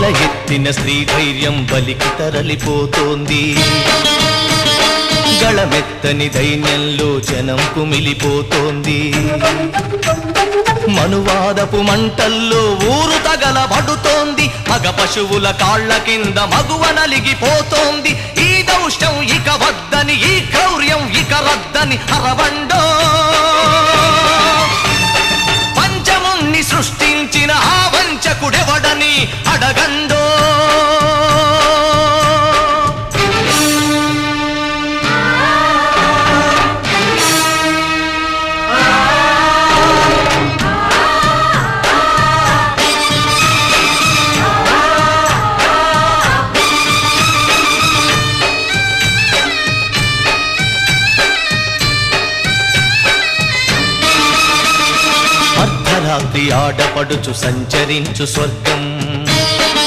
ఎత్తిన స్త్రీ ధైర్యం బలికి తరలిపోతోంది. గళమెత్తని దైన్యంలో జనం కుమిలిపోతోంది. మనువాదపు మంటల్లో ఊరు తగలబడుతోంది. మగ పశువుల కాళ్ల కింద మగువ నలిగిపోతోంది. ఈ దౌష్ట్యం ఇక వద్దని, ఈ క్రౌర్యం ఇక రద్దని అరవండో. పంచముని సృష్టించిన ఆ వంచకుడెవడని అడగండో. అర్ధరాత్రి ఆడపడుచు సంచరించు స్వర్గం.